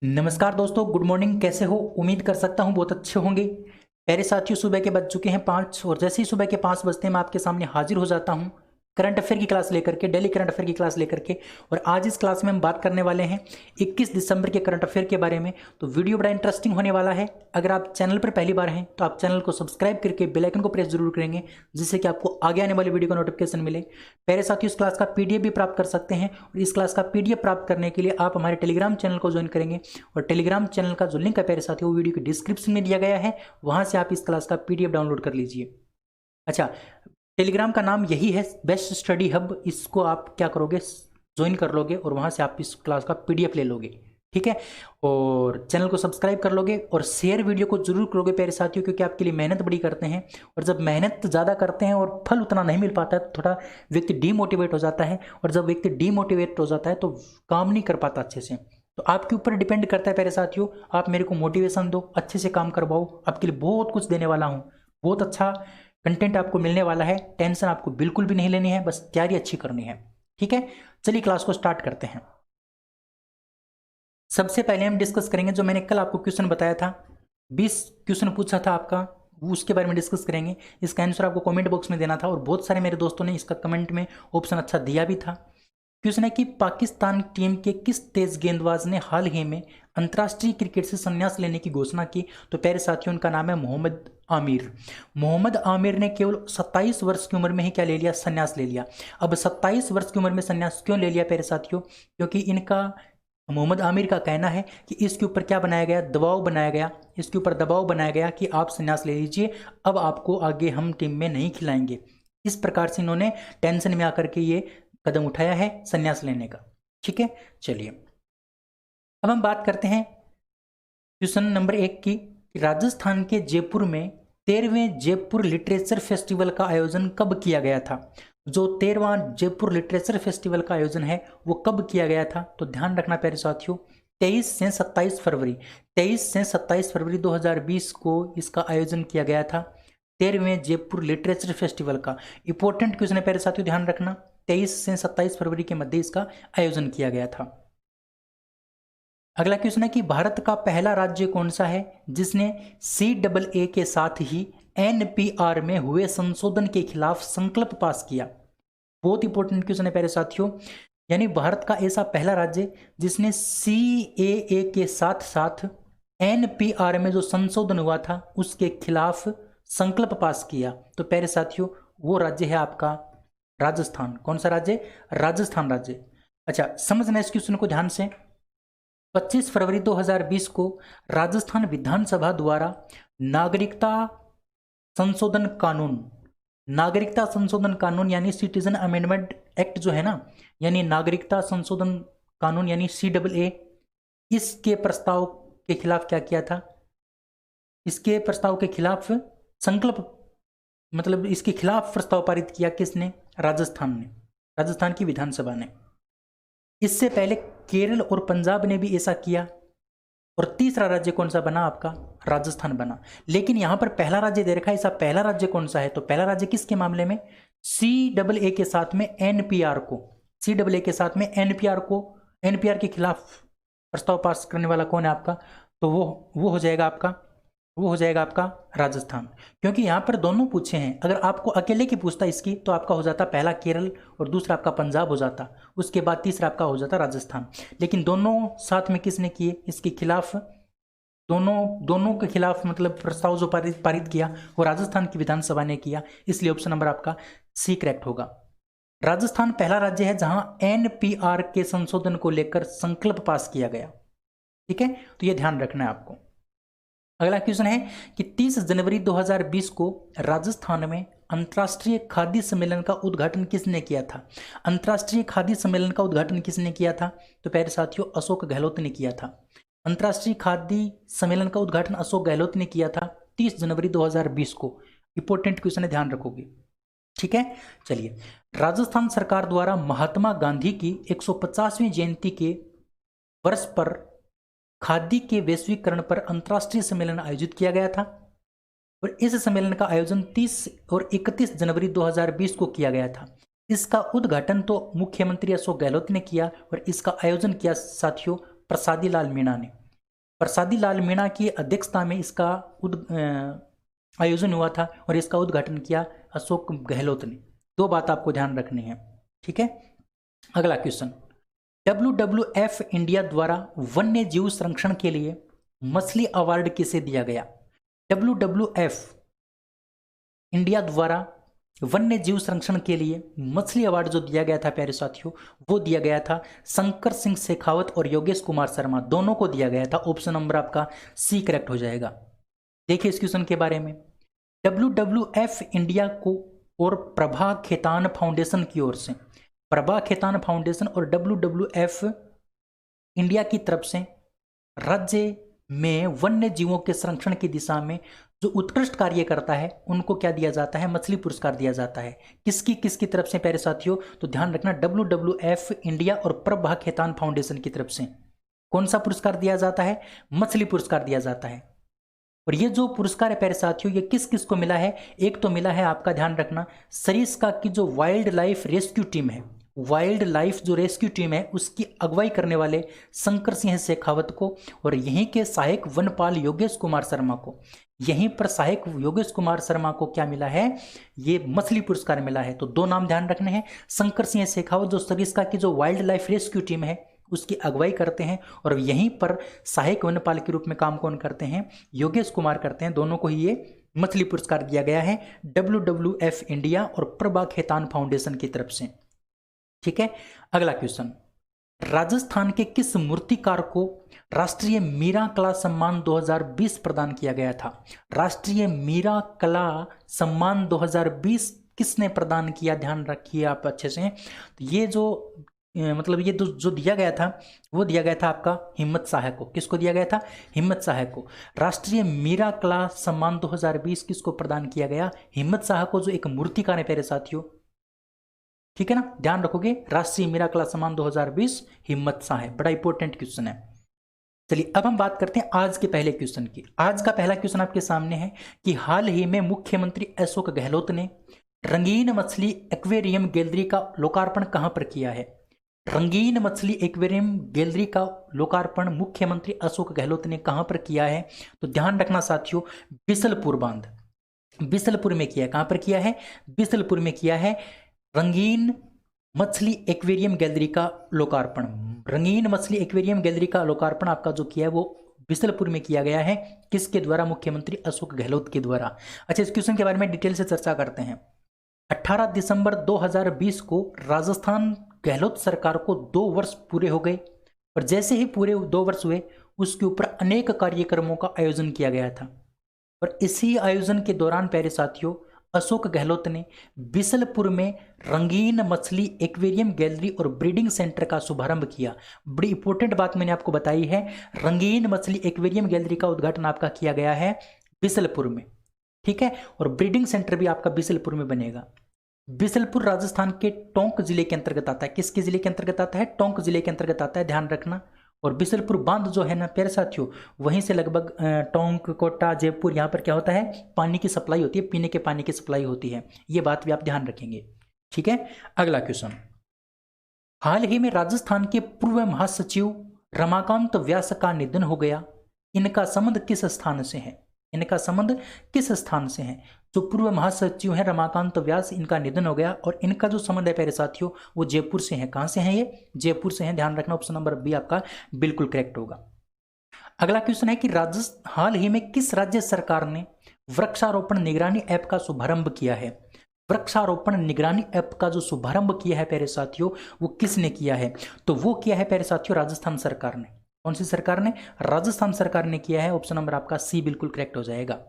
नमस्कार दोस्तों, good morning. कैसे हो? उम्मीद कर सकता हूँ बहुत अच्छे होंगे। प्यारे साथियों, सुबह के बज चुके हैं 5 और जैसे ही सुबह के 5 बजते हैं मैं आपके सामने हाजिर हो जाता हूँ करंट अफेयर की क्लास लेकर के, डेली करंट अफेयर की क्लास लेकर के। और आज इस क्लास में हम बात करने वाले हैं 21 दिसंबर के करंट अफेयर के बारे में। तो वीडियो बड़ा इंटरेस्टिंग होने वाला है। अगर आप चैनल पर पहली बार हैं तो आप चैनल को सब्सक्राइब करके बेल आइकन को प्रेस जरूर करेंगे, जिससे कि आपको आगे आने वाली वीडियो का नोटिफिकेशन मिले। प्यारे साथियों, इस क्लास का पीडीएफ भी प्राप्त कर सकते हैं और इस क्लास का पीडीएफ प्राप्त करने के लिए आप हमारे टेलीग्राम चैनल को ज्वाइन करेंगे। और टेलीग्राम चैनल का जो लिंक है प्यारे साथियों, वो वीडियो के डिस्क्रिप्शन में दिया गया है, वहां से आप इस क्लास का पीडीएफ डाउनलोड कर लीजिए। अच्छा, टेलीग्राम का नाम यही है, बेस्ट स्टडी हब। इसको आप क्या करोगे, ज्वाइन कर लोगे और वहां से आप इस क्लास का पीडीएफ ले लोगे, ठीक है। और चैनल को सब्सक्राइब कर लोगे और शेयर वीडियो को जरूर करोगे प्यारे साथियों, क्योंकि आपके लिए मेहनत बड़ी करते हैं। और जब मेहनत ज़्यादा करते हैं और फल उतना नहीं मिल पाता है तो थोड़ा व्यक्ति डीमोटिवेट हो जाता है, और जब व्यक्ति डीमोटिवेट हो जाता है तो काम नहीं कर पाता अच्छे से। तो आपके ऊपर डिपेंड करता है प्यारे साथियों, आप मेरे को मोटिवेशन दो, अच्छे से काम करवाओ। आपके लिए बहुत कुछ देने वाला हूँ, बहुत अच्छा कंटेंट आपको मिलने वाला है। टेंशन आपको बिल्कुल भी नहीं लेनी है, बस तैयारी अच्छी करनी है, ठीक है। चलिए क्लास को स्टार्ट करते हैं। सबसे पहले हम डिस्कस करेंगे जो मैंने कल आपको क्वेश्चन बताया था, 20 क्वेश्चन पूछा था आपका, उसके बारे में डिस्कस करेंगे। इसका आंसर आपको कमेंट बॉक्स में देना था और बहुत सारे मेरे दोस्तों ने इसका कमेंट में ऑप्शन अच्छा दिया भी था। क्वेश्चन है कि पाकिस्तान टीम के किस तेज गेंदबाज ने हाल ही में अंतर्राष्ट्रीय क्रिकेट से संन्यास लेने की घोषणा की? तो प्यारे साथियों, उनका नाम है मोहम्मद आमिर। मोहम्मद आमिर ने केवल 27 वर्ष की उम्र में ही क्या ले लिया, संन्यास ले लिया। अब 27 वर्ष की उम्र में संन्यास क्यों ले लिया प्यारे साथियों? क्योंकि इनका, मोहम्मद आमिर का कहना है कि इसके ऊपर क्या बनाया गया, दबाव बनाया गया। इसके ऊपर दबाव बनाया गया कि आप संन्यास ले लीजिए, अब आपको आगे हम टीम में नहीं खिलाएंगे। इस प्रकार से इन्होंने टेंशन में आकर के ये कदम उठाया है संन्यास लेने का, ठीक है। चलिए अब हम बात करते हैं क्वेश्चन नंबर 1 की। राजस्थान के जयपुर में 13वें जयपुर लिटरेचर फेस्टिवल का आयोजन कब किया गया था? जो 13वां जयपुर लिटरेचर फेस्टिवल का आयोजन है वो कब किया गया था? तो ध्यान रखना प्यारे साथियों, 23 से 27 फरवरी 23 से 27 फरवरी 2020 को इसका आयोजन किया गया था, 13वें जयपुर लिटरेचर फेस्टिवल का। इंपॉर्टेंट क्वेश्चन है प्यारे साथियों, ध्यान रखना। 23 से 27 फरवरी के मध्य इसका आयोजन किया गया था। अगला क्वेश्चन है कि भारत का पहला राज्य कौन सा है जिसने CAA के साथ ही NPR में हुए संशोधन के खिलाफ संकल्प पास किया? बहुत इंपॉर्टेंट क्वेश्चन है प्यारे साथियों। यानी भारत का ऐसा पहला राज्य जिसने CAA के साथ साथ NPR में जो संशोधन हुआ था उसके खिलाफ संकल्प पास किया। तो प्यारे साथियों, वो राज्य है आपका राजस्थान। कौन सा राज्य? राजस्थान राज्य। अच्छा, समझना इस क्वेश्चन को ध्यान से। 25 फरवरी 2020 को राजस्थान विधानसभा द्वारा नागरिकता संशोधन कानून यानी सिटीजन अमेंडमेंट एक्ट जो है ना, यानी नागरिकता संशोधन कानून यानी CAA, इसके प्रस्ताव के खिलाफ क्या किया था? इसके प्रस्ताव के खिलाफ संकल्प, मतलब इसके खिलाफ प्रस्ताव पारित किया किसने? राजस्थान ने, राजस्थान की विधानसभा ने। इससे पहले केरल और पंजाब ने भी ऐसा किया। और तीसरा राज्य कौन सा बना आपका? राजस्थान बना। लेकिन यहां पर पहला राज्य दे रखा है, ऐसा पहला राज्य कौन सा है? तो पहला राज्य किसके मामले में? CAA के साथ में NPR को, CAA के साथ में NPR के खिलाफ प्रस्ताव पास करने वाला कौन है आपका? तो वो हो जाएगा आपका राजस्थान। क्योंकि यहां पर दोनों पूछे हैं, अगर आपको अकेले की पूछता इसकी तो आपका हो जाता पहला केरल और दूसरा आपका पंजाब हो जाता, उसके बाद तीसरा आपका हो जाता राजस्थान। लेकिन दोनों साथ में किसने किए इसके खिलाफ? दोनों के खिलाफ मतलब प्रस्ताव जो पारित किया वो राजस्थान की विधानसभा ने किया। इसलिए ऑप्शन नंबर आपका C करेक्ट होगा। राजस्थान पहला राज्य है जहां NPR के संशोधन को लेकर संकल्प पास किया गया, ठीक है। तो यह ध्यान रखना है आपको। अगला क्वेश्चन है कि 30 जनवरी 2020 को राजस्थान में अंतर्राष्ट्रीय खादी सम्मेलन का उद्घाटन किसने किया था? अंतर्राष्ट्रीय खादी सम्मेलन का उद्घाटन किसने किया था? तो प्यारे साथियों, अशोक गहलोत ने किया था। अंतर्राष्ट्रीय खादी सम्मेलन का उद्घाटन अशोक गहलोत ने किया था 30 जनवरी 2020 को। इंपॉर्टेंट क्वेश्चन है, ध्यान रखोगे, ठीक है। चलिए, राजस्थान सरकार द्वारा महात्मा गांधी की 150वीं जयंती के वर्ष पर खादी के वैश्वीकरण पर अंतर्राष्ट्रीय सम्मेलन आयोजित किया गया था और इस सम्मेलन का आयोजन 30 और 31 जनवरी 2020 को किया गया था। इसका उद्घाटन तो मुख्यमंत्री अशोक गहलोत ने किया और इसका आयोजन किया साथियों प्रसादी लाल मीणा ने। प्रसादी लाल मीणा की अध्यक्षता में इसका आयोजन हुआ था और इसका उद्घाटन किया अशोक गहलोत ने। दो बात आपको ध्यान रखनी है, ठीक है। अगला क्वेश्चन, WWF इंडिया द्वारा वन्य जीव संरक्षण के लिए मछली अवार्ड किसे दिया गया? WWF इंडिया द्वारा वन्य जीव संरक्षण के लिए मछली अवार्ड जो दिया गया था प्यारे साथियों, वो दिया गया था शंकर सिंह शेखावत और योगेश कुमार शर्मा, दोनों को दिया गया था। ऑप्शन नंबर आपका सी करेक्ट हो जाएगा। देखिए इस क्वेश्चन के बारे में, WWF इंडिया को और प्रभा खेतान फाउंडेशन की ओर से, प्रभा खेतान फाउंडेशन और WWF इंडिया की तरफ से राज्य में वन्य जीवों के संरक्षण की दिशा में जो उत्कृष्ट कार्य करता है उनको क्या दिया जाता है? मछली पुरस्कार दिया जाता है। किसकी तरफ से प्यारे साथियों? तो ध्यान रखना, WWF इंडिया और प्रभा खेतान फाउंडेशन की तरफ से कौन सा पुरस्कार दिया जाता है? मछली पुरस्कार दिया जाता है। और ये जो पुरस्कार है प्यारे साथियों, ये किस किस को मिला है? एक तो मिला है आपका, ध्यान रखना, सरिस्का की जो वाइल्ड लाइफ रेस्क्यू टीम है, वाइल्ड लाइफ जो रेस्क्यू टीम है उसकी अगुवाई करने वाले शंकर सिंह शेखावत को, और यहीं के सहायक वनपाल योगेश कुमार शर्मा को, यहीं पर सहायक योगेश कुमार शर्मा को क्या मिला है? ये मछली पुरस्कार मिला है। तो दो नाम ध्यान रखने हैं, शंकर सिंह शेखावत जो सरिस्का की जो वाइल्ड लाइफ रेस्क्यू टीम है उसकी अगुवाई करते हैं, और यहीं पर सहायक वनपाल के रूप में काम कौन करते हैं? योगेश कुमार करते हैं। दोनों को ही ये मछली पुरस्कार दिया गया है WWF इंडिया और प्रभा खेतान फाउंडेशन की तरफ से, ठीक है। अगला क्वेश्चन, राजस्थान के किस मूर्तिकार को राष्ट्रीय मीरा कला सम्मान 2020 प्रदान किया गया था? राष्ट्रीय मीरा कला सम्मान 2020 किसने प्रदान किया? ध्यान रखिए आप अच्छे से। तो ये जो मतलब ये जो दिया गया था वो दिया गया था आपका हिम्मत शाह को। किसको दिया गया था? हिम्मत शाह को। राष्ट्रीय मीरा कला सम्मान 2020 किसको प्रदान किया गया? हिम्मत शाह को, जो एक मूर्तिकार है प्यारे साथियों, ठीक है ना, ध्यान रखोगे। राष्ट्रीय मीरा कला सम्मान 2020 हिम्मत शाह है। बड़ा इंपॉर्टेंट क्वेश्चन है। चलिए अब हम बात करते हैं आज के पहले क्वेश्चन की। आज का पहला क्वेश्चन आपके सामने है कि हाल ही में मुख्यमंत्री अशोक गहलोत ने रंगीन मछली एक्वेरियम गैलरी का लोकार्पण कहां पर किया है? रंगीन मछली एक्वेरियम गैलरी का लोकार्पण मुख्यमंत्री अशोक गहलोत ने कहां पर किया है? तो ध्यान रखना साथियों, बिसलपुर बांध, बिसलपुर में किया है। कहां पर किया है? बिसलपुर में किया है। रंगीन मछली एक्वेरियम गैलरी का लोकार्पण, रंगीन मछली एक्वेरियम गैलरी का लोकार्पण आपका जो किया है वो बिसलपुर में किया गया है। किसके द्वारा? मुख्यमंत्री अशोक गहलोत के द्वारा। अच्छा, इस क्वेश्चन के बारे में डिटेल से चर्चा करते हैं। 18 दिसंबर 2020 को राजस्थान गहलोत सरकार को 2 वर्ष पूरे हो गए, और जैसे ही पूरे 2 वर्ष हुए उसके ऊपर अनेक कार्यक्रमों का आयोजन किया गया था। और इसी आयोजन के दौरान प्यारे साथियों, अशोक गहलोत ने बिसलपुर में रंगीन मछली एक्वेरियम गैलरी और ब्रीडिंग सेंटर का शुभारंभ किया। बड़ी इंपॉर्टेंट बात मैंने आपको बताई है, रंगीन मछली एक्वेरियम गैलरी का उद्घाटन आपका किया गया है बिसलपुर में, ठीक है। और ब्रीडिंग सेंटर भी आपका बिसलपुर में बनेगा। बिसलपुर राजस्थान के टोंक जिले के अंतर्गत आता है। किसके जिले के अंतर्गत आता है? टोंक जिले के अंतर्गत आता है, ध्यान रखना। और बिसलपुर बांध जो है ना प्यारे साथियों, वहीं से लगभग टोंक, कोटा, जयपुर, यहाँ पर क्या होता है? पानी की सप्लाई होती है, पीने के पानी की सप्लाई होती है। ये बात भी आप ध्यान रखेंगे, ठीक है। अगला क्वेश्चन, हाल ही में राजस्थान के पूर्व महासचिव रमाकांत व्यास का निधन हो गया। इनका संबंध किस स्थान से है? इनका संबंध किस स्थान से है? जो पूर्व महासचिव हैं रमाकांत व्यास, इनका निधन हो गया, और इनका जो संबंध है प्यारे साथियों वो जयपुर से है। कहां से है ये? जयपुर से है। ध्यान रखना, ऑप्शन नंबर बी आपका बिल्कुल करेक्ट होगा। अगला क्वेश्चन है कि हाल ही में किस राज्य सरकार ने वृक्षारोपण निगरानी ऐप का शुभारंभ किया है? वृक्षारोपण निगरानी ऐप का जो शुभारंभ किया है प्यारे साथियों वो किसने किया है? तो वो किया है प्यारे साथियों राजस्थान सरकार ने। कौन सी सरकार ने? राजस्थान सरकार ने किया है। ऑप्शन नंबर आपका सी बिल्कुल करेक्ट हो जाएगा।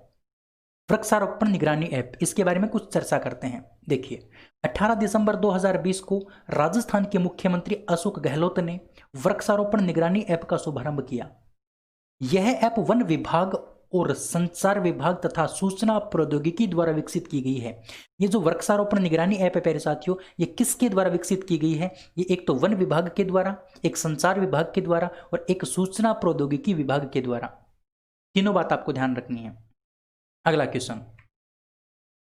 वृक्षारोपण निगरानी ऐप, इसके बारे में कुछ चर्चा करते हैं। देखिए, 18 दिसंबर 2020 को राजस्थान के मुख्यमंत्री अशोक गहलोत ने वृक्षारोपण निगरानी ऐप का शुभारंभ किया। यह ऐप वन विभाग और संचार विभाग तथा सूचना प्रौद्योगिकी द्वारा विकसित की गई है। ये जो वृक्षारोपण निगरानी ऐप है प्यारे साथियों, ये किसके द्वारा विकसित की गई है? ये एक तो वन विभाग के द्वारा, एक संचार विभाग के द्वारा और एक सूचना प्रौद्योगिकी विभाग के द्वारा। तीनों बात आपको ध्यान रखनी है। अगला क्वेश्चन,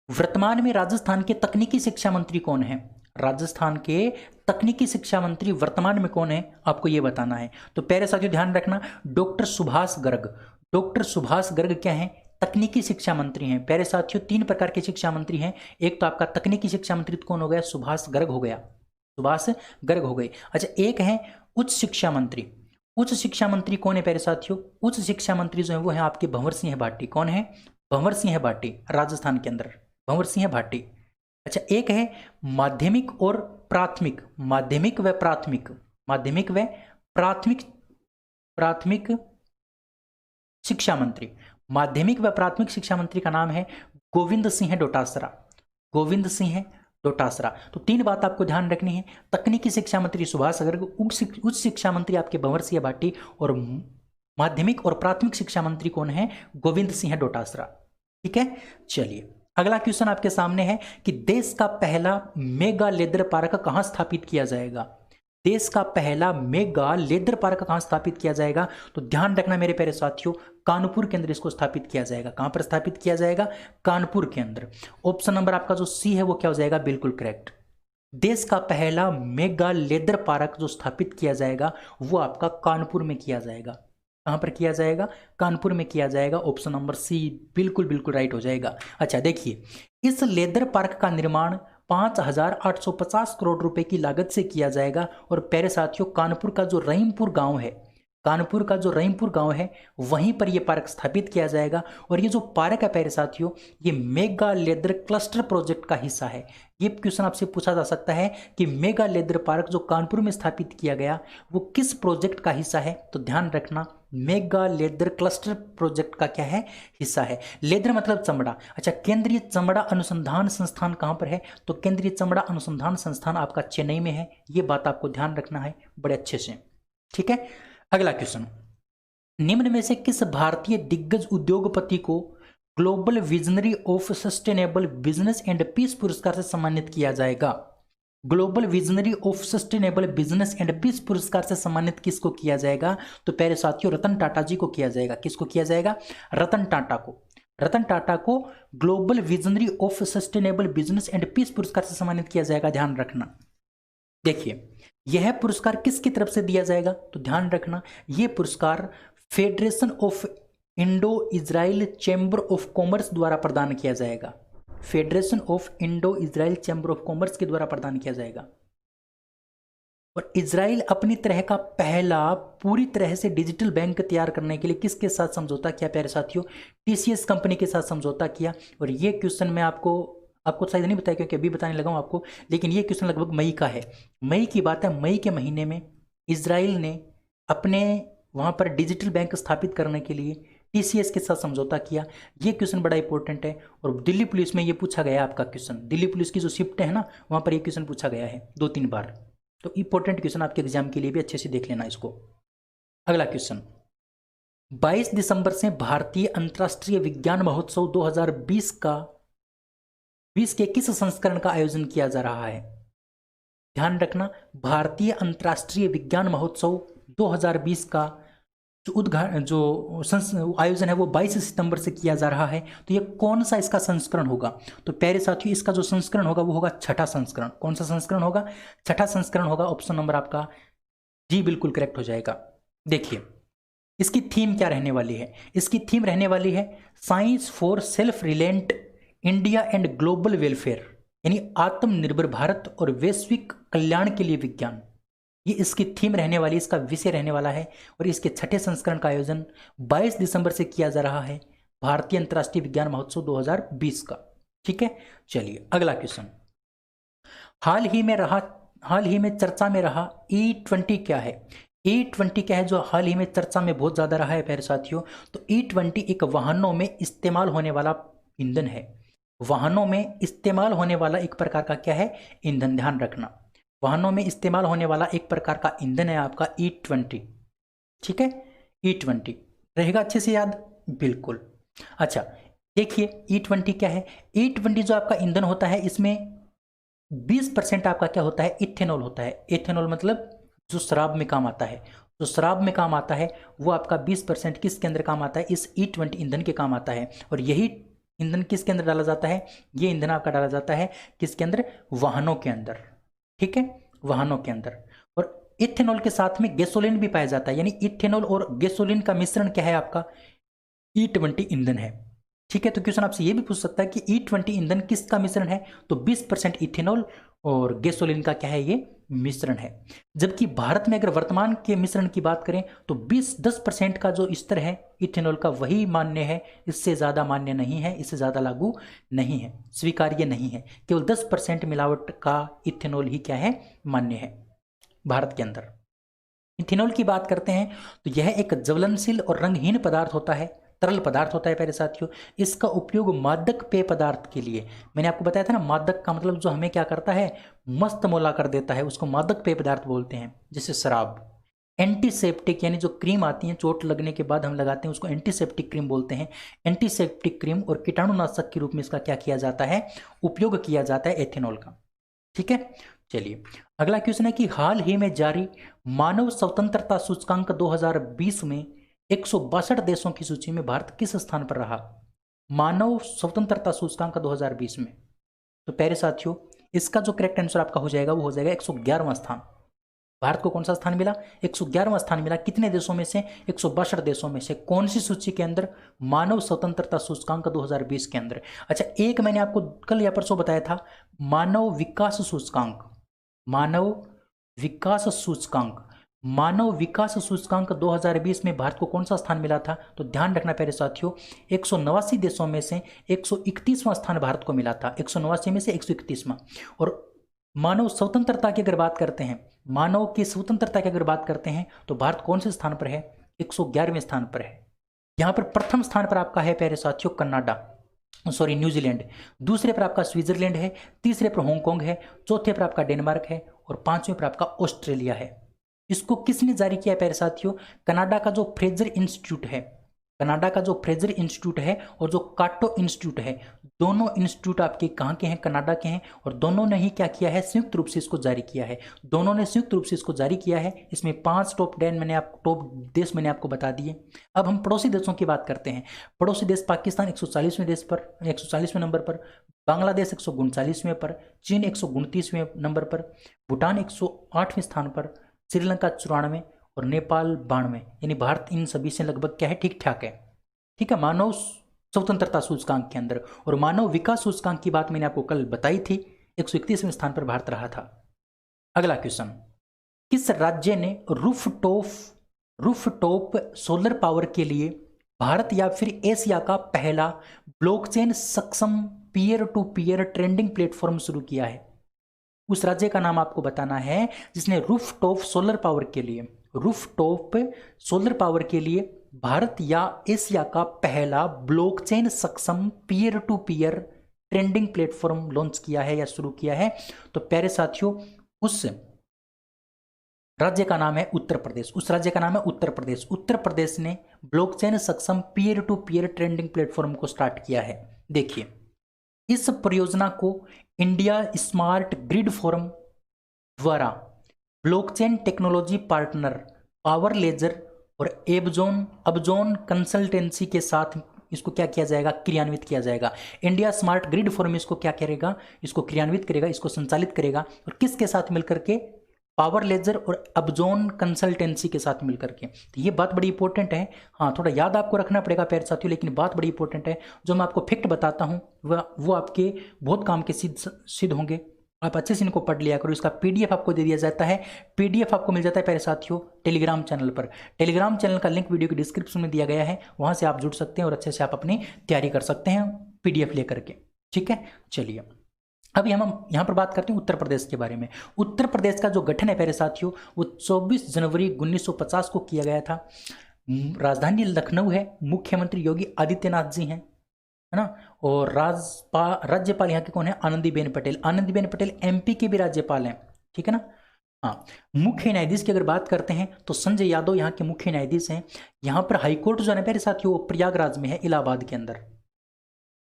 वर्तमान में राजस्थान के तकनीकी शिक्षा मंत्री कौन है? राजस्थान के तकनीकी शिक्षा मंत्री वर्तमान में कौन है, आपको ये बताना है। तो प्यारे साथियों ध्यान रखना, डॉक्टर सुभाष गर्ग। डॉक्टर सुभाष गर्ग क्या है, तकनीकी शिक्षा मंत्री हैं। प्यारे साथियों 3 प्रकार के शिक्षा मंत्री हैं, एक तो आपका तकनीकी शिक्षा मंत्री कौन हो गया, सुभाष गर्ग हो गया, सुभाष गर्ग हो गए। अच्छा, एक है उच्च शिक्षा मंत्री। उच्च शिक्षा मंत्री कौन है प्यारे साथियों, उच्च शिक्षा मंत्री जो है वो है आपके भंवर सिंह भाटी। कौन है, भंवर सिंह भाटी, राजस्थान के अंदर भंवर सिंह भाटी। अच्छा, एक है माध्यमिक और प्राथमिक, माध्यमिक व प्राथमिक, माध्यमिक व प्राथमिक, प्राथमिक शिक्षा मंत्री। माध्यमिक व प्राथमिक शिक्षा मंत्री का नाम है गोविंद सिंह डोटासरा, गोविंद सिंह डोटासरा। तो 3 बात आपको ध्यान रखनी है, तकनीकी शिक्षा मंत्री सुभाष गर्ग, उच्च शिक्षा मंत्री आपके भंवर सिंह भाटी, और माध्यमिक और प्राथमिक शिक्षा मंत्री कौन है, गोविंद सिंह डोटासरा। ठीक है, चलिए अगला क्वेश्चन आपके सामने है कि देश का पहला मेगा लेदर पार्क कहां स्थापित किया जाएगा। देश का पहला मेगा लेदर पार्क कहां स्थापित किया जाएगा, तो ध्यान रखना मेरे प्यारे साथियों, कानपुर के अंदर इसको स्थापित किया जाएगा। कहां पर स्थापित किया जाएगा, कानपुर के अंदर। ऑप्शन नंबर आपका जो सी है वो क्या हो जाएगा, बिल्कुल करेक्ट। देश का पहला मेगा लेदर पार्क जो स्थापित किया जाएगा वो आपका कानपुर में किया जाएगा। कहां पर किया जाएगा, कानपुर में किया जाएगा। ऑप्शन नंबर सी बिल्कुल बिल्कुल राइट हो जाएगा। अच्छा देखिए, इस लेदर पार्क का निर्माण 5,850 करोड़ रुपए की लागत से किया जाएगा। और प्यारे साथियों, कानपुर का जो रहीमपुर गांव है, कानपुर का जो रहीमपुर गांव है वहीं पर यह पार्क स्थापित किया जाएगा। और ये जो पार्क है प्यारे साथियों, ये मेगा लेदर क्लस्टर प्रोजेक्ट का हिस्सा है। ये क्वेश्चन आपसे पूछा जा सकता है कि मेगा लेदर पार्क जो कानपुर में स्थापित किया गया वो किस प्रोजेक्ट का हिस्सा है, तो ध्यान रखना मेगा लेदर क्लस्टर प्रोजेक्ट का क्या है, हिस्सा है। लेदर मतलब चमड़ा। अच्छा, केंद्रीय चमड़ा अनुसंधान संस्थान कहां पर है, तो केंद्रीय चमड़ा अनुसंधान संस्थान आपका चेन्नई में है। ये बात आपको ध्यान रखना है बड़े अच्छे से। ठीक है, अगला क्वेश्चन, निम्न में से किस भारतीय दिग्गज उद्योगपति को global visionary of sustainable business and peace पुरस्कार से सम्मानित किया जाएगा। Global visionary of sustainable business and peace पुरस्कार से सम्मानित किसको किया जाएगा, तो प्यारे साथियों रतन टाटा जी को किया जाएगा। किसको किया जाएगा, रतन टाटा को। रतन टाटा को global visionary of sustainable business and peace पुरस्कार से सम्मानित किया जाएगा, ध्यान रखना। देखिए, यह पुरस्कार किसकी तरफ से दिया जाएगा, तो ध्यान रखना यह पुरस्कार federation of Indo Israel chamber of commerce द्वारा प्रदान किया जाएगा। Federation of Indo Israel chamber of commerce के द्वारा प्रदान किया जाएगा। और इजराइल अपनी तरह का पहला पूरी तरह से डिजिटल बैंक तैयार करने के लिए किसके साथ समझौता किया प्यारे साथियों, टीसीएस कंपनी के साथ समझौता किया। और ये क्वेश्चन मैं आपको शायद नहीं बताया क्योंकि अभी बताने लगा हूं आपको, लेकिन ये क्वेश्चन लगभग मई का है। मई की बात है, मई के महीने में इजराइल ने अपने वहां पर डिजिटल बैंक स्थापित करने के लिए टीसीएस के साथ समझौता किया। ये क्वेश्चन बड़ा इंपॉर्टेंट है। और दिल्ली पुलिस में ये पूछा गया है आपका क्वेश्चन, दिल्ली पुलिस की जो शिफ्ट है ना वहां पर ये क्वेश्चन पूछा गया है 2-3 बार। तो इंपॉर्टेंट क्वेश्चन आपके एग्जाम के लिए भी अच्छे से देख लेना इसको। अगला क्वेश्चन, 22 दिसंबर से भारतीय अंतर्राष्ट्रीय विज्ञान महोत्सव 2020 के किस संस्करण का आयोजन किया जा रहा है। ध्यान रखना, भारतीय अंतर्राष्ट्रीय विज्ञान महोत्सव 2020 का जो आयोजन है वो 22 सितंबर से किया जा रहा है। तो ये कौन सा इसका संस्करण होगा, तो प्यारे साथियों इसका जो संस्करण होगा वो होगा छठा संस्करण। कौन सा संस्करण होगा, छठा संस्करण होगा। ऑप्शन नंबर आपका जी बिल्कुल करेक्ट हो जाएगा। देखिए, इसकी थीम क्या रहने वाली है, इसकी थीम रहने वाली है science for self reliant India and global welfare, यानी आत्मनिर्भर भारत और वैश्विक कल्याण के लिए विज्ञान। ये इसकी थीम रहने वाली, इसका विषय रहने वाला है। और इसके छठे संस्करण का आयोजन 22 दिसंबर से किया जा रहा है, भारतीय अंतर्राष्ट्रीय विज्ञान महोत्सव 2020 का। ठीक है, चलिए अगला क्वेश्चन, हाल ही में चर्चा में रहा E20 क्या है। E20 क्या है जो हाल ही में चर्चा में बहुत ज्यादा रहा है प्यारे साथियों, तो E20 एक वाहनों में इस्तेमाल होने वाला ईंधन है। वाहनों में इस्तेमाल होने वाला एक प्रकार का क्या है, ईंधन। ध्यान रखना, वाहनों में इस्तेमाल होने वाला एक प्रकार का ईंधन है आपका E20। ठीक है, E20 रहेगा अच्छे से याद, बिल्कुल। अच्छा देखिए, E20 क्या है, E20 जो आपका ईंधन होता है इसमें 20% आपका क्या होता है, इथेनॉल होता है। इथेनॉल मतलब जो शराब में काम आता है, जो शराब में काम आता है वो आपका 20% किसके अंदर काम आता है, इस E20 ईंधन के काम आता है। और यही ईंधन किसके अंदर डाला जाता है, ये ईंधन आपका डाला जाता है किसके अंदर, वाहनों के अंदर। ठीक है, वाहनों के अंदर। और इथेनॉल के साथ में गैसोलीन भी पाया जाता है, यानी इथेनॉल और गैसोलीन का मिश्रण क्या है आपका, E20 ईंधन है। ठीक है, तो क्वेश्चन आपसे ये भी पूछ सकता है कि E20 ईंधन किसका मिश्रण है, तो 20% इथेनॉल और गैसोलीन का क्या है, ये मिश्रण है। जबकि भारत में अगर वर्तमान के मिश्रण की बात करें तो 10% का जो स्तर है इथेनॉल का वही मान्य है, इससे ज़्यादा मान्य नहीं है, इससे ज़्यादा लागू नहीं है, स्वीकार्य नहीं है। केवल 10% मिलावट का इथेनॉल ही क्या है, मान्य है भारत के अंदर। इथेनॉल की बात करते हैं तो यह एक ज्वलनशील और रंगहीन पदार्थ होता है, तरल पदार्थ होता है प्यारे साथियों। इसका उपयोग मादक पेय पदार्थ के लिए, मैंने आपको बताया था ना, मादक का मतलब जो हमें क्या करता है, मस्त मौला कर देता है, उसको मादक पेय पदार्थ बोलते हैं, जैसे शराब। एंटीसेप्टिक यानी जो क्रीम आती है चोट लगने के बाद हम लगाते हैं, उसको एंटीसेप्टिक क्रीम बोलते हैं। एंटीसेप्टिक क्रीम और कीटाणुनाशक के रूप में इसका क्या किया जाता है, उपयोग किया जाता है एथेनॉल का। ठीक है, चलिए अगला क्वेश्चन है कि हाल ही में जारी मानव स्वतंत्रता सूचकांक 2020 में 162 देशों की सूची में भारत किस स्थान पर रहा, मानव स्वतंत्रता सूचकांक 2020 में। तो प्यारे साथियों, इसका जो करेक्ट आंसर आपका हो जाएगा वो हो जाएगा 111वां स्थान। भारत को कौन सा स्थान मिला, 111वां स्थान मिला। कितने देशों में से, 162 देशों में से। कौन सी सूची के अंदर, मानव स्वतंत्रता सूचकांक 2020 के अंदर। अच्छा, एक मैंने आपको कल या परसों बताया था, मानव विकास सूचकांक, मानव विकास सूचकांक, मानव विकास सूचकांक 2020 में भारत को कौन सा स्थान मिला था, तो ध्यान रखना प्यारे साथियों, 189 देशों में से 131वां स्थान भारत को मिला था, 189 में से 131वां। और मानव स्वतंत्रता की अगर बात करते हैं, मानव की स्वतंत्रता की अगर बात करते हैं तो भारत कौन से स्थान पर है, 111वें स्थान पर है। यहां पर प्रथम स्थान पर आपका है प्यारे साथियों कनाडा, सॉरी न्यूजीलैंड, दूसरे पर आपका स्विट्जरलैंड है, तीसरे पर हांगकांग है, चौथे पर आपका डेनमार्क है और पांचवें पर आपका ऑस्ट्रेलिया है। इसको किसने जारी किया प्यारे साथियों, कनाडा का जो फ्रेजर इंस्टीट्यूट है, कनाडा का जो फ्रेजर इंस्टीट्यूट है और जो काटो इंस्टीट्यूट है, दोनों इंस्टीट्यूट आपके कहाँ के हैं, कनाडा के हैं। और दोनों ने ही क्या किया है, संयुक्त रूप से इसको जारी किया है, दोनों ने संयुक्त रूप से इसको जारी किया है। इसमें 5 टॉप 10 टॉप देश मैंने आपको बता दिए। अब हम पड़ोसी देशों की बात करते हैं। पड़ोसी देश पाकिस्तान 140वें देश पर, 140वें नंबर पर, बांग्लादेश 139वें पर, चीन 129वें नंबर पर, भूटान 108वें स्थान पर, श्रीलंका 94 और नेपाल 92, यानी भारत इन सभी से लगभग क्या है, ठीक ठाक है। ठीक है, मानव स्वतंत्रता सूचकांक के अंदर। और मानव विकास सूचकांक की बात मैंने आपको कल बताई थी, 131वें स्थान पर भारत रहा था। अगला क्वेश्चन, किस राज्य ने रूफटॉप सोलर पावर के लिए भारत या फिर एशिया का पहला ब्लॉकचेन सक्षम peer to peer trading platform शुरू किया है? उस राज्य का नाम आपको बताना है जिसने रूफटॉप सोलर पावर के लिए, रूफटॉप सोलर पावर के लिए भारत या एशिया का पहला ब्लॉकचेन सक्षम peer to peer trading platform launch किया है या शुरू किया है। तो प्यारे साथियों, उस राज्य का नाम है उत्तर प्रदेश, उस राज्य का नाम है उत्तर प्रदेश। उत्तर प्रदेश ने ब्लॉकचेन सक्षम peer to peer trading platform को स्टार्ट किया है। देखिए, इस परियोजना को इंडिया स्मार्ट ग्रिड फोरम द्वारा blockchain technology partner power ledger और अबजोन कंसल्टेंसी के साथ इसको क्या किया जाएगा, क्रियान्वित किया जाएगा। इंडिया स्मार्ट ग्रिड फोरम इसको क्या करेगा, इसको क्रियान्वित करेगा, इसको संचालित करेगा। और किसके साथ मिलकर के, पावर लेजर और अबजोन कंसल्टेंसी के साथ मिलकर के। तो ये बात बड़ी इंपॉर्टेंट है, हाँ थोड़ा याद आपको रखना पड़ेगा प्यारे साथियों, लेकिन बात बड़ी इंपॉर्टेंट है। जो मैं आपको फैक्ट बताता हूँ वो आपके बहुत काम के सिद्ध होंगे। आप अच्छे से इनको पढ़ लिया करो। इसका पीडीएफ आपको दे दिया जाता है, पीडीएफ आपको मिल जाता है प्यारे साथियों टेलीग्राम चैनल पर। टेलीग्राम चैनल का लिंक वीडियो के डिस्क्रिप्शन में दिया गया है, वहाँ से आप जुड़ सकते हैं और अच्छे से आप अपनी तैयारी कर सकते हैं पीडीएफ लेकर के। ठीक है, चलिए अभी हम यहाँ पर बात करते हैं उत्तर प्रदेश के बारे में। उत्तर प्रदेश का जो गठन है प्यारे साथियों वो 24 जनवरी 1950 को किया गया था। राजधानी लखनऊ है, मुख्यमंत्री योगी आदित्यनाथ जी हैं, है ना। और राज्यपाल यहाँ के कौन है, आनंदीबेन पटेल। आनंदीबेन पटेल एमपी के भी राज्यपाल हैं, ठीक है ना। हाँ, मुख्य न्यायाधीश की अगर बात करते हैं तो संजय यादव यहाँ के मुख्य न्यायाधीश हैं। यहाँ पर हाईकोर्ट जो है प्यारे साथियों वो प्रयागराज में है, इलाहाबाद के अंदर।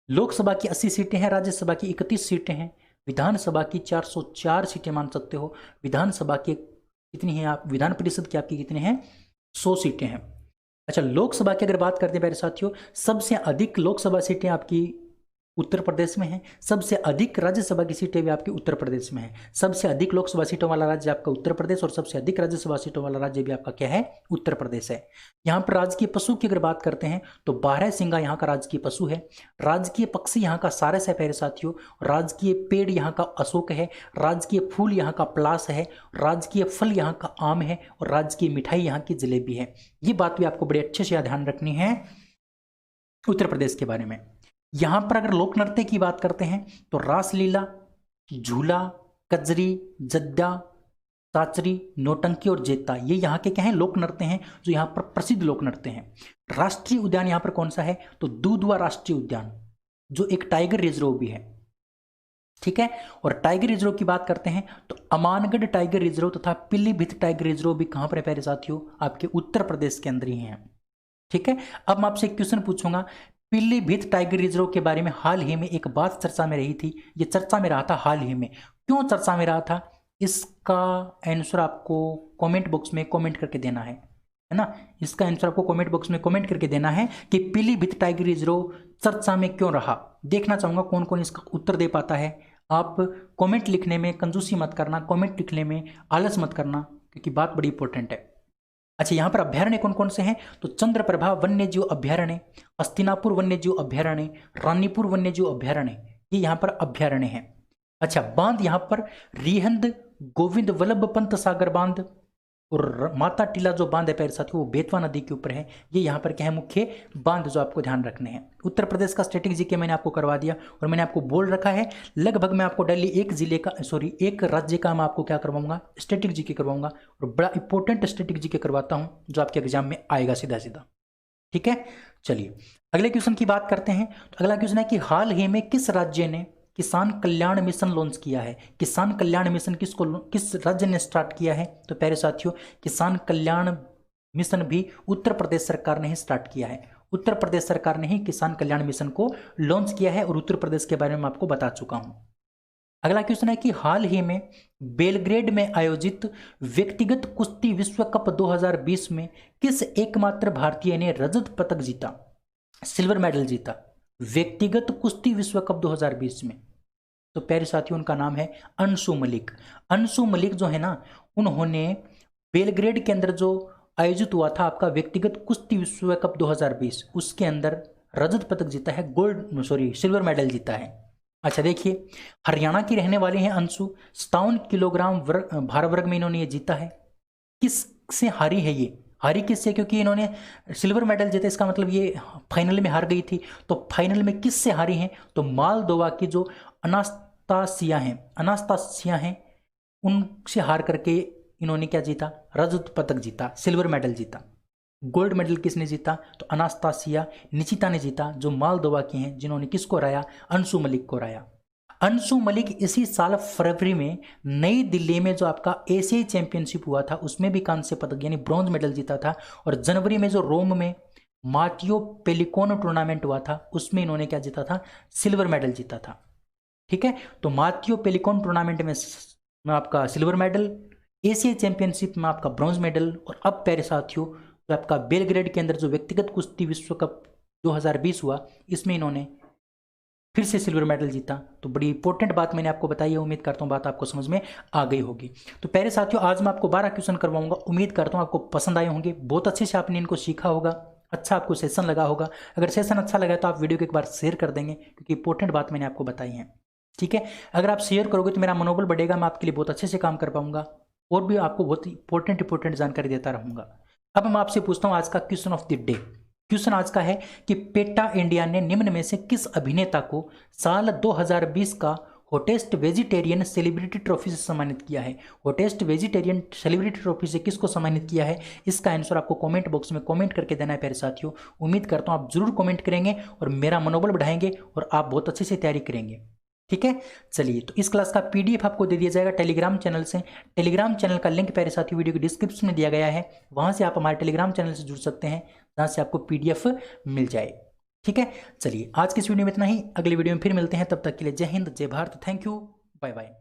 लोकसभा की 80 सीटें हैं, राज्यसभा की 31 सीटें हैं, विधानसभा की 404 सीटें मान सकते हो। विधानसभा की कितनी हैं आप, विधान परिषद की आपकी कितने हैं, 100 सीटें हैं। अच्छा, लोकसभा की अगर बात करते हैं प्यारे साथियों, सबसे अधिक लोकसभा सीटें आपकी उत्तर प्रदेश में है। सबसे अधिक राज्यसभा की सीटें भी आपकी उत्तर प्रदेश में है। सबसे अधिक लोकसभा सीटों वाला राज्य आपका उत्तर प्रदेश और सबसे अधिक राज्यसभा सीटों वाला राज्य भी आपका क्या है, उत्तर प्रदेश है। यहाँ पर राजकीय पशु की अगर बात करते हैं तो बारहसिंगा यहाँ का राजकीय पशु है। राजकीय पक्षी यहाँ का सारस है प्यारे साथियों। राजकीय पेड़ यहाँ का अशोक है। राजकीय फूल यहाँ का पलाश है। राजकीय फल यहाँ का आम है और राजकीय मिठाई यहाँ की जलेबी है। ये बात भी आपको बड़े अच्छे से ध्यान रखनी है उत्तर प्रदेश के बारे में। यहां पर अगर लोक नृत्य की बात करते हैं तो रासलीला, झूला, कजरी, जद्दा, साचरी, नौटंकी और जेता, ये यहाँ के क्या हैं, लोक नृत्य हैं जो यहाँ पर प्रसिद्ध लोक नृत्य हैं। राष्ट्रीय उद्यान यहाँ पर कौन सा है, तो दुधवा राष्ट्रीय उद्यान जो एक टाइगर रिजर्व भी है, ठीक है। और टाइगर रिजर्व की बात करते हैं तो अमानगढ़ टाइगर रिजर्व तथा पीलीभीत टाइगर रिजर्व भी कहां पर है प्यारे साथियों, आपके उत्तर प्रदेश के अंदर ही हैं, ठीक है। अब मैं आपसे एक क्वेश्चन पूछूंगा, पीलीभीत टाइगर रिजर्व के बारे में हाल ही में एक बात चर्चा में रही थी, ये चर्चा में रहा था हाल ही में, क्यों चर्चा में रहा था, इसका आंसर आपको कमेंट बॉक्स में कमेंट करके देना है ना। इसका आंसर आपको कमेंट बॉक्स में कमेंट करके देना है कि पीलीभीत टाइगर रिजर्व चर्चा में क्यों रहा। देखना चाहूंगा कौन कौन इसका उत्तर दे पाता है। आप कमेंट लिखने में कंजूसी मत करना, कमेंट लिखने में आलस मत करना, क्योंकि बात बड़ी इंपॉर्टेंट है। अच्छा, यहाँ पर अभ्यारण्य कौन कौन से हैं, तो चंद्रप्रभा वन्यजीव अभ्यारण्य, हस्तिनापुर वन्यजीव अभ्यारण्य, रानीपुर वन्यजीव अभ्यारण्य, ये यहाँ पर अभ्यारण्य हैं। अच्छा, बांध यहाँ पर रिहंद गोविंद वल्लभ पंत सागर बांध और माता टीला जो बांध है प्यारे साथियों वो बेतवा नदी के ऊपर है। ये यहाँ पर क्या है, मुख्य बांध जो आपको ध्यान रखने हैं। उत्तर प्रदेश का स्टैटिक जीके मैंने आपको करवा दिया और मैंने आपको बोल रखा है लगभग मैं आपको डेली एक राज्य का मैं आपको क्या करवाऊंगा, स्टैटिक जीके करवाऊंगा और बड़ा इंपॉर्टेंट स्टैटिक जीके करवाता हूँ जो आपके एग्जाम में आएगा सीधा सीधा, ठीक है। चलिए अगले क्वेश्चन की बात करते हैं। तो अगला क्वेश्चन है कि हाल ही में किस राज्य ने किसान कल्याण मिशन लॉन्च किया है। किसान कल्याण मिशन किस राज्य ने स्टार्ट किया है, तो प्यारे साथियों किसान कल्याण मिशन भी उत्तर प्रदेश सरकार ने ही स्टार्ट किया है। उत्तर प्रदेश सरकार ने ही किसान कल्याण मिशन को लॉन्च किया है और उत्तर प्रदेश के बारे में आपको बता चुका हूं। अगला क्वेश्चन है कि हाल ही में बेलग्रेड में आयोजित व्यक्तिगत कुश्ती विश्व कप 2020 में किस एकमात्र भारतीय ने रजत पदक जीता, सिल्वर मेडल जीता व्यक्तिगत कुश्ती विश्व कप 2020 में, तो प्यारे साथियों उनका नाम है अंशु मलिक। अंशु मलिक जो है ना, उन्होंने बेलग्रेड के अंदर जो आयोजित हुआ था आपका व्यक्तिगत कुश्ती विश्व कप 2020 उसके अंदर रजत पदक जीता है, सिल्वर मेडल जीता है। अच्छा देखिए, हरियाणा की रहने वाली हैं अंशु, 57 किलोग्राम भार वर्ग में इन्होंने ये जीता है। किससे हारी है ये, हारी किससे, क्योंकि इन्होंने सिल्वर मेडल जीता, इसका मतलब ये फाइनल में हार गई थी। तो फाइनल में किससे हारी हैं, तो मालदोवा की जो अनास्तासिया हैं उनसे हार करके इन्होंने क्या जीता, रजत पदक जीता, सिल्वर मेडल जीता। गोल्ड मेडल किसने जीता, तो अनास्तासिया निचिता ने जीता, जो मालदोवा की हैं, जिन्होंने किसको हराया, अंशु मलिक को हराया। अंशु मलिक इसी साल फरवरी में नई दिल्ली में जो आपका एशियाई चैंपियनशिप हुआ था उसमें भी कांस्य पदक यानी ब्रॉन्ज मेडल जीता था। और जनवरी में जो रोम में माटियो पेलिकोन टूर्नामेंट हुआ था उसमें इन्होंने क्या जीता था, सिल्वर मेडल जीता था, ठीक है। तो माटियो पेलिकोन टूर्नामेंट में आपका सिल्वर मेडल, एशियाई चैंपियनशिप में आपका ब्रॉन्ज मेडल, और अब प्यारे साथियों जो आपका बेलग्रेड के अंदर जो व्यक्तिगत कुश्ती विश्व कप 2020 हुआ इसमें इन्होंने फिर से सिल्वर मेडल जीता। तो बड़ी इंपॉर्टेंट बात मैंने आपको बताई है, उम्मीद करता हूँ बात आपको समझ में आ गई होगी। तो प्यारे साथियों आज मैं आपको 12 क्वेश्चन करवाऊंगा, उम्मीद करता हूँ आपको पसंद आए होंगे, बहुत अच्छे से आपने इनको सीखा होगा, अच्छा आपको सेशन लगा होगा। अगर सेशन अच्छा लगा तो आप वीडियो को एक बार शेयर कर देंगे, क्योंकि इंपॉर्टेंट बात मैंने आपको बताई है, ठीक है। अगर आप शेयर करोगे तो मेरा मनोबल बढ़ेगा, मैं आपके लिए बहुत अच्छे से काम कर पाऊंगा और भी आपको बहुत इंपॉर्टेंट जानकारी देता रहूंगा। अब मैं आपसे पूछता हूँ आज का question of the day. Question आज का है कि पेटा इंडिया ने निम्न में से किस अभिनेता को साल 2020 का हॉटेस्ट वेजिटेरियन सेलिब्रिटी ट्रॉफी से सम्मानित किया है। हॉटेस्ट वेजिटेरियन सेलिब्रिटी ट्रॉफी से किसको सम्मानित किया है, इसका आंसर आपको कमेंट बॉक्स में कमेंट करके देना है प्यारे साथियों। उम्मीद करता हूँ आप जरूर कमेंट करेंगे और मेरा मनोबल बढ़ाएंगे और आप बहुत अच्छे से तैयारी करेंगे, ठीक है। चलिए, तो इस क्लास का पीडीएफ आपको दे दिया जाएगा टेलीग्राम चैनल से। टेलीग्राम चैनल का लिंक प्यारे साथी वीडियो के डिस्क्रिप्शन में दिया गया है, वहां से आप हमारे टेलीग्राम चैनल से जुड़ सकते हैं, जहां से आपको पीडीएफ मिल जाए, ठीक है। चलिए आज की इस वीडियो में इतना ही, अगली वीडियो में फिर मिलते हैं, तब तक के लिए जय हिंद, जय Bharat, thank you, bye bye.